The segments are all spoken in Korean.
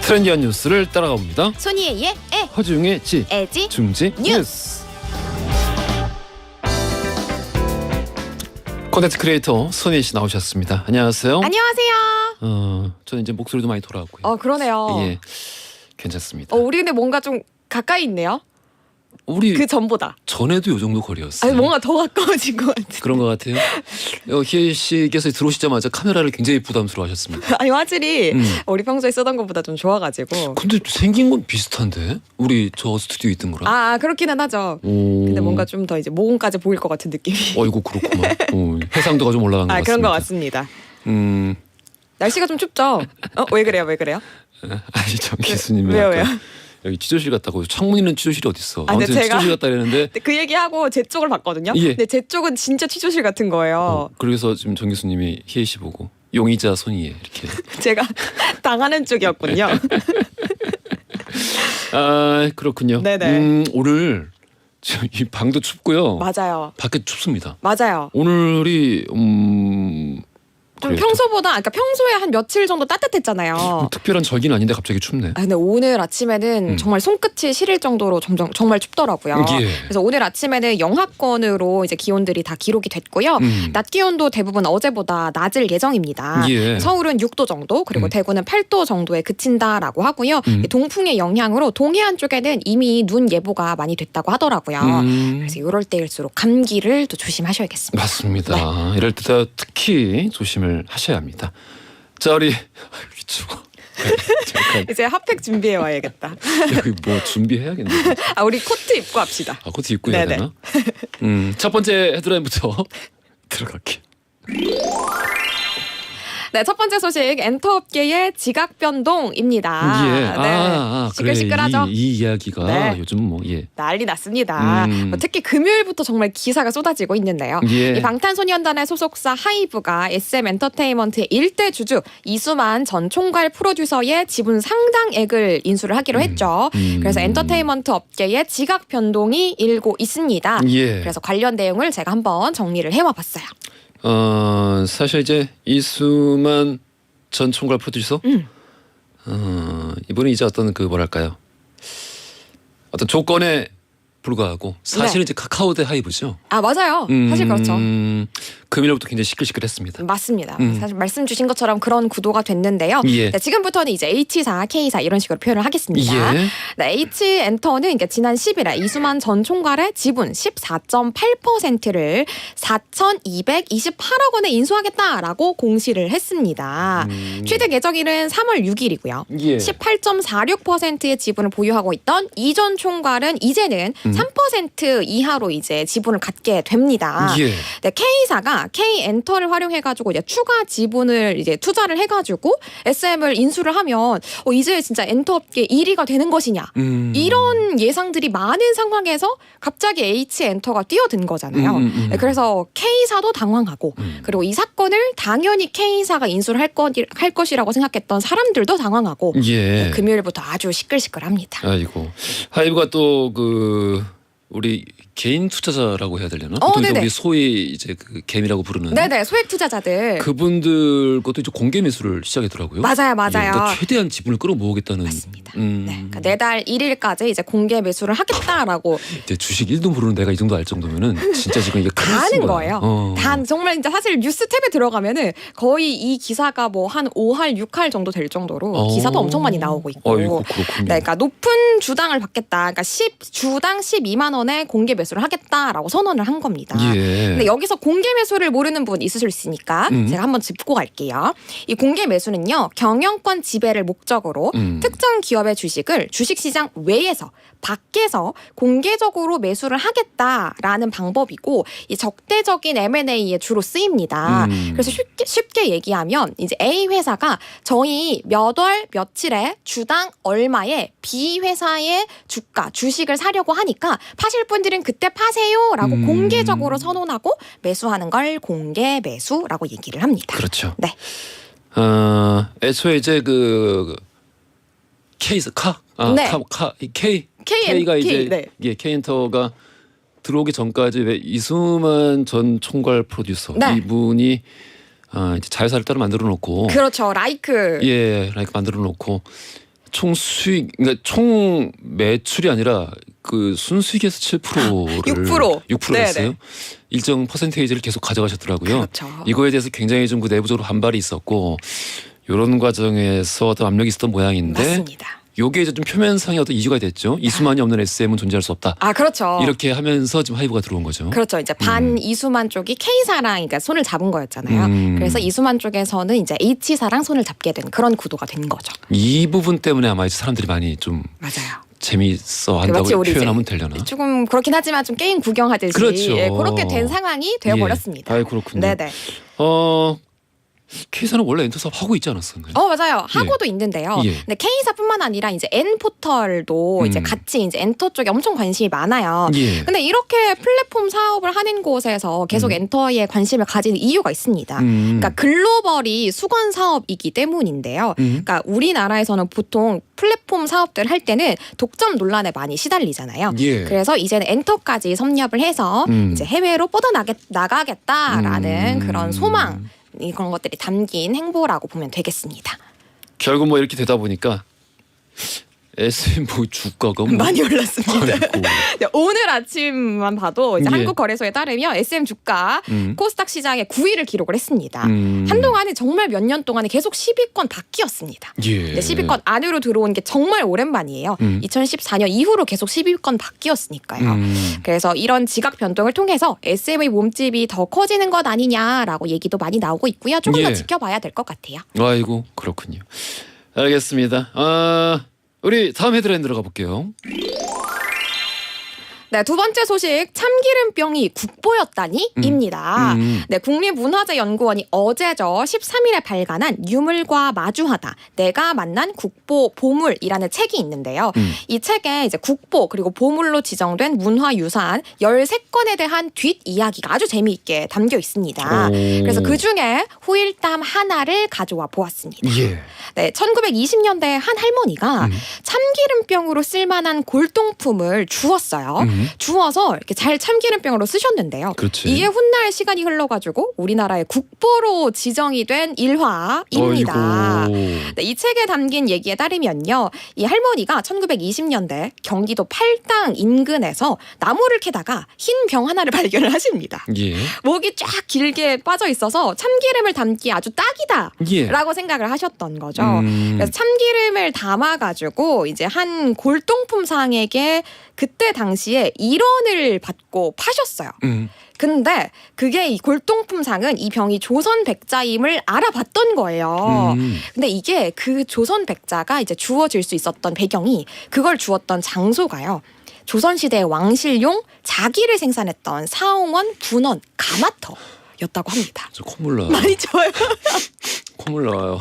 트렌디한 뉴스를 따라가봅니다. 손이의 예, 허지웅의 지, 애지 중지 뉴스. 콘텐츠 크리에이터 손희 씨 나오셨습니다. 안녕하세요. 안녕하세요. 저는 이제 목소리도 많이 돌아왔고요. 그러네요. 예, 괜찮습니다. 우리 근데 뭔가 좀 가까이 있네요. 우리 그 전보다. 전에도 이 정도 거리였어요. 아니 뭔가 더 가까워진 것 같아. 그런 것 같아요. 희애 씨께서 들어오시자마자 카메라를 굉장히 부담스러워하셨습니다. 아니 화질이 우리 평소에 쓰던 것보다 좀 좋아가지고. 근데 생긴 건 비슷한데? 우리 저 스튜디오 있던 거랑. 아 그렇기는 하죠. 근데 뭔가 좀 더 이제 모공까지 보일 것 같은 느낌이. 어이구 그렇구만. 해상도가 좀 올라간 것 같습니다. 그런 것 같습니다. 날씨가 좀 춥죠? 왜 그래요? 아니 정 교수님이 왜요? 여기 취조실 갔다고. 창문 있는 취조실이 어딨어. 근데 아무튼 제가 취조실 갔다 그랬는데 그 얘기하고 제 쪽을 봤거든요. 예. 근데 제 쪽은 진짜 취조실 같은 거예요. 그래서 지금 정 교수님이 희애 씨 보고 용의자 손이에 이렇게. 제가 당하는 쪽이었군요. 아 그렇군요. 네네. 오늘 지금 이 방도 춥고요. 맞아요. 밖에 춥습니다. 맞아요. 오늘이 좀 그래, 평소보다, 그러니까 평소에 한 며칠 정도 따뜻했잖아요. 특별한 절기는 아닌데 갑자기 춥네. 근데 오늘 아침에는 정말 손끝이 시릴 정도로 정말 춥더라고요. 예. 그래서 오늘 아침에는 영하권으로 이제 기온들이 다 기록이 됐고요. 낮 기온도 대부분 어제보다 낮을 예정입니다. 예. 서울은 6도 정도, 그리고 대구는 8도 정도에 그친다라고 하고요. 동풍의 영향으로 동해안 쪽에는 이미 눈 예보가 많이 됐다고 하더라고요. 그래서 이럴 때일수록 감기를 또 조심하셔야겠습니다. 맞습니다. 이럴 때 특히 조심을 하셔야 합니다. 자 우리 여기 추워. 잠깐 이제 핫팩 준비해 와야겠다. 여기 뭐 준비해야겠네. 우리 코트 입고 합시다. 코트 입고 해야 네네. 되나? 첫 번째 헤드라인부터 들어갈게. 네, 첫 번째 소식 엔터업계의 지각 변동입니다. 예. 네, 시끌시끌하죠. 그래, 이 이야기가 네. 요즘 뭐 예. 난리 났습니다. 특히 금요일부터 정말 기사가 쏟아지고 있는데요. 예. 이 방탄소년단의 소속사 하이브가 SM 엔터테인먼트의 일대 주주 이수만 전 총괄 프로듀서의 지분 상당액을 인수를 하기로 했죠. 그래서 엔터테인먼트 업계의 지각 변동이 일고 있습니다. 예. 그래서 관련 내용을 제가 한번 정리를 해와봤어요. 사실 이제 이수만 전 총괄 프로듀서 이분이 이제 어떤 그 뭐랄까요, 어떤 조건에 불구하고 사실은 이제 카카오 대 하이브죠. 맞아요. 사실 그렇죠. 금요일부터 굉장히 시끌시끌했습니다. 맞습니다. 사실 말씀 주신 것처럼 그런 구도가 됐는데요. 예. 네, 지금부터는 이제 H사, K사 이런 식으로 표현을 하겠습니다. 예. 네, H엔터는 그러니까 지난 10일에 이수만 전 총괄의 지분 14.8%를 4,228억 원에 인수하겠다라고 공시를 했습니다. 취득 예정일은 3월 6일이고요. 예. 18.46%의 지분을 보유하고 있던 이 전 총괄은 이제는 3% 이하로 이제 지분을 갖게 됩니다. 예. 네, K사가 K엔터를 활용해가지고 이제 추가 지분을 이제 투자를 해가지고 SM을 인수를 하면 이제 진짜 엔터업계 1위가 되는 것이냐 이런 예상들이 많은 상황에서 갑자기 H엔터가 뛰어든 거잖아요. 네, 그래서 K사도 당황하고 그리고 이 사건을 당연히 K사가 인수를 할 것이라고 생각했던 사람들도 당황하고 예. 네, 금요일부터 아주 시끌시끌합니다. 아이고, 하이브가 또 그 우리 개인 투자자라고 해야 되려나? 보통 이제 네네. 우리 소위 이제 그 개미라고 부르는 네네, 소액 투자자들. 그분들 것도 이제 공개 매수를 시작했더라고요. 맞아요. 예, 그러니까 최대한 지분을 끌어모으겠다는. 맞습니다. 네, 그러니까 내달 1일까지 이제 공개 매수를 하겠다라고 이제 주식 1도 모르는 내가 이 정도 알 정도면은 진짜 지금 이게 다 아는 거예요. 단 정말 진짜 사실 뉴스 탭에 들어가면은 거의 이 기사가 뭐 한 5할, 6할 정도 될 정도로 기사도 엄청 많이 나오고 있고. 아이고 그렇군요. 네, 그러니까 높은 주당을 받겠다. 그러니까 주당 12만 원에 공개 매수를 하겠다라고 선언을 한 겁니다. 예. 근데 여기서 공개 매수를 모르는 분 있으실 수 있으니까 제가 한번 짚고 갈게요. 이 공개 매수는요, 경영권 지배를 목적으로 특정 기업의 주식을 주식시장 외에서 밖에서 공개적으로 매수를 하겠다라는 방법이고 이 적대적인 M&A에 주로 쓰입니다. 그래서 쉽게 얘기하면 이제 A 회사가 저희 몇 월 며칠에 주당 얼마에 B 회사의 주식을 사려고 하니까 파실 분들은 그때 파세요라고 공개적으로 선언하고 매수하는 걸 공개 매수라고 얘기를 합니다. 그렇죠. 네. 애초에 이제 그 네. K가 이제 네. 예, K엔터가 들어오기 전까지 왜 이수만 전 총괄 프로듀서 네. 이분이 이제 자회사를 따로 만들어 놓고 그렇죠. 라이크. 예, 라이크 만들어 놓고 총 수익, 그러니까 총 매출이 아니라 그 순수익에서 7%를 6% 네네. 했어요. 일정 퍼센테이지를 계속 가져가셨더라고요. 그렇죠. 이거에 대해서 굉장히 좀 그 내부적으로 반발이 있었고 이런 과정에서 어떤 압력이 있었던 모양인데 맞습니다. 요게 이제 좀 표면상의 어떤 이슈가 됐죠. 이수만이 없는 SM은 존재할 수 없다. 아 그렇죠. 이렇게 하면서 지금 하이브가 들어온 거죠. 그렇죠. 이제 반 이수만 쪽이 K사랑 그러니까 손을 잡은 거였잖아요. 그래서 이수만 쪽에서는 이제 H사랑 손을 잡게 된 그런 구도가 된 거죠. 이 부분 때문에 아마 이제 사람들이 많이 좀 맞아요. 재미있어 한다고 마치 우리 표현하면 이제 되려나? 조금 그렇긴 하지만 좀 게임 구경하듯이 그렇죠. 예, 그렇게 된 상황이 되어버렸습니다. 아 그렇군요. 네네. K사는 원래 엔터사업 하고 있지 않았었나요? 맞아요. 하고도 있는데요. 예. 근데 K사뿐만 아니라 이제 N포털도 이제 같이 이제 엔터 쪽에 엄청 관심이 많아요. 예. 근데 이렇게 플랫폼 사업을 하는 곳에서 계속 엔터에 관심을 가지는 이유가 있습니다. 그러니까 글로벌이 수건 사업이기 때문인데요. 그러니까 우리나라에서는 보통 플랫폼 사업들 할 때는 독점 논란에 많이 시달리잖아요. 예. 그래서 이제는 엔터까지 섭렵을 해서 이제 해외로 뻗어나가겠다라는 그런 소망 그런 것들이 담긴 행보라고 보면 되겠습니다. 결국 뭐 이렇게 되다 보니까 SM 뭐 주가가 뭐 많이 올랐습니다. 아이고. 네, 오늘 아침만 봐도 이제 예. 한국거래소에 따르면 SM 주가 코스닥 시장에 9위를 기록을 했습니다. 음. 한동안은 정말 몇 년 동안에 계속 10위권 밖이었습니다. 예. 근데 10위권 안으로 들어온 게 정말 오랜만이에요. 2014년 이후로 계속 10위권 밖이었으니까요. 그래서 이런 지각 변동을 통해서 SM의 몸집이 더 커지는 것 아니냐라고 얘기도 많이 나오고 있고요. 조금 더 예. 지켜봐야 될 것 같아요. 아이고 그렇군요. 알겠습니다. 우리 다음 헤드라인 들어가 볼게요. 네, 두 번째 소식 참기름병이 국보였다니입니다. 네, 국립문화재연구원이 어제죠 13일에 발간한 유물과 마주하다 내가 만난 국보 보물이라는 책이 있는데요. 이 책에 이제 국보 그리고 보물로 지정된 문화유산 13건에 대한 뒷이야기가 아주 재미있게 담겨 있습니다. 오. 그래서 그중에 후일담 하나를 가져와 보았습니다. 예. 네, 1920년대에 한 할머니가 참기름병으로 쓸만한 골동품을 주웠어요. 주워서 이렇게 잘 참기름병으로 쓰셨는데요. 그렇지. 이게 훗날 시간이 흘러가지고 우리나라의 국보로 지정이 된 일화입니다. 아이고. 네, 이 책에 담긴 얘기에 따르면요. 이 할머니가 1920년대 경기도 팔당 인근에서 나무를 캐다가 흰 병 하나를 발견을 하십니다. 예. 목이 쫙 길게 빠져 있어서 참기름을 담기 아주 딱이다. 예. 라고 생각을 하셨던 거죠. 그래서 참기름을 담아가지고 이제 한 골동품 상에게 그때 당시에 1원을 받고 파셨어요. 근데 그게 이 골동품 상은 이 병이 조선 백자임을 알아봤던 거예요. 근데 이게 그 조선 백자가 이제 주어질 수 있었던 배경이 그걸 주었던 장소가요. 조선시대 왕실용 자기를 생산했던 사홍원 분원 가마터였다고 합니다. 저 콧물 나요. 많이 좋아요. 콧물 나와요.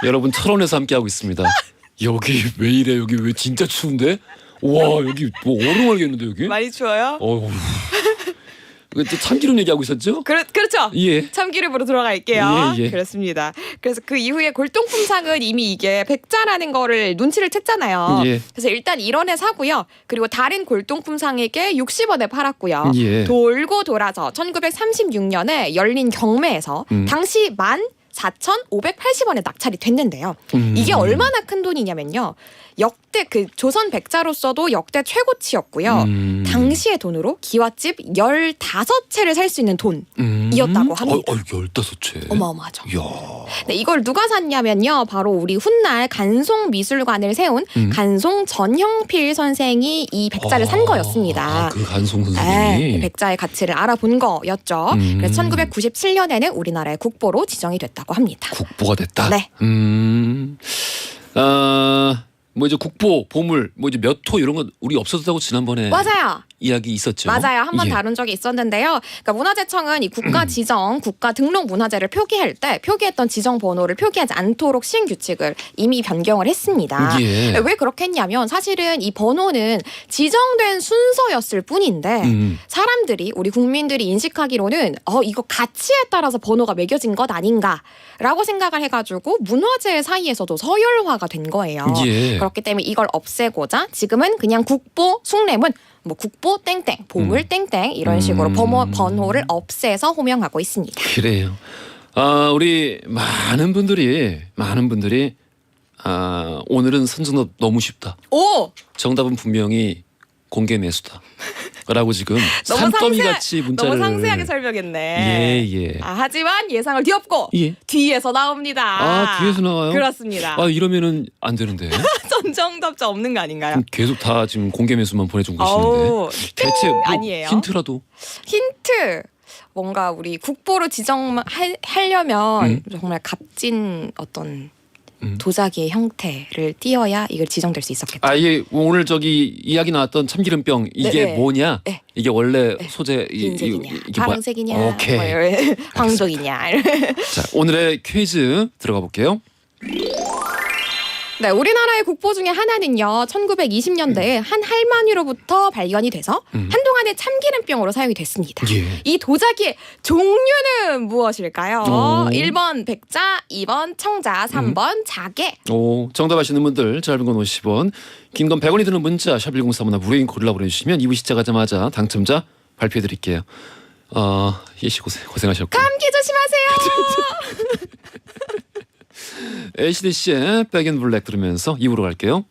여러분 철원에서 함께하고 있습니다. 여기 왜 이래? 여기 왜 진짜 추운데? 와 여기 뭐 얼음 알겠는데 여기? 많이 추워요? 어우. 또 참기름 얘기하고 있었죠? 그렇죠. 예. 참기름으로 들어갈게요. 예, 예. 그렇습니다. 그래서 그 이후에 골동품상은 이미 이게 백자라는 거를 눈치를 챘잖아요. 예. 그래서 일단 1원에 사고요. 그리고 다른 골동품상에게 60원에 팔았고요. 예. 돌고 돌아서 1936년에 열린 경매에서 당시 14,580원에 낙찰이 됐는데요. 이게 얼마나 큰 돈이냐면요. 역대 그 조선 백자로서도 역대 최고치였고요. 당시의 돈으로 기와집 15채를 살 수 있는 돈이었다고 합니다. 15채. 어마어마하죠. 이야. 네, 이걸 누가 샀냐면요. 바로 우리 훗날 간송미술관을 세운 간송 전형필 선생이 이 백자를 산 거였습니다. 그 간송 네, 선생님이. 백자의 가치를 알아본 거였죠. 그래서 1997년에는 우리나라의 국보로 지정이 됐다고 합니다. 국보가 됐다. 네. 뭐 이제 국보, 보물, 뭐 이제 몇 호 이런 건 우리 없어졌다고 지난번에 맞아요. 이야기 있었죠. 맞아요. 한번 예. 다룬 적이 있었는데요. 그러니까 문화재청은 이 국가 지정, 국가 등록 문화재를 표기할 때 표기했던 지정 번호를 표기하지 않도록 시행 규칙을 이미 변경을 했습니다. 예. 왜 그렇게 했냐면 사실은 이 번호는 지정된 순서였을 뿐인데 사람들이 우리 국민들이 인식하기로는 이거 가치에 따라서 번호가 매겨진 것 아닌가라고 생각을 해가지고 문화재 사이에서도 서열화가 된 거예요. 예. 그렇기 때문에 이걸 없애고자 지금은 그냥 국보 숭례문 뭐 국보 땡땡 보물 땡땡 이런 식으로 번호를 없애서 호명하고 있습니다. 그래요. 우리 많은 분들이 오늘은 선정답 너무 쉽다. 오! 정답은 분명히 공개 매수다. 라고 지금 너무 산더미 같이 문자를 너무 상세하게 설명했네. 예. 하지만 예상을 뒤엎고 예. 뒤에서 나옵니다. 뒤에서 나와요? 그렇습니다. 이러면은 안 되는데. 선정답자 없는 거 아닌가요? 그럼 계속 다 지금 공개 매수만 보내주고 계시는데. 어우, 대체 뭐 아니에요. 힌트라도. 힌트. 뭔가 우리 국보로 지정하려면 정말 값진 어떤 도자기의 형태를 띄어야 이걸 지정될 수 있었겠죠. 이게 오늘 저기 이야기 나왔던 참기름병 이게 네네. 뭐냐? 네. 이게 원래 소재 흰색이냐, 이게 뭐야? 파란색이냐, 오케이. 황족이냐. 자, 오늘의 퀴즈 들어가 볼게요. 네, 우리나라의 국보 중에 하나는요. 1920년대에 한 할머니로부터 발견이 돼서 한동안의 참기름병으로 사용이 됐습니다. 예. 이 도자기의 종류는 무엇일까요? 오. 1번 백자, 2번 청자, 3번 자개. 정답 아시는 분들 짧은 건 50원, 긴 건 100원이 드는 문자 샵 1035나 무료인 콜라 보내주시면 2부 시작하자마자 당첨자 발표해 드릴게요. 예시 고생하셨고. 감기 조심하세요. ACDC의 백앤블랙 들으면서 2부로 갈게요.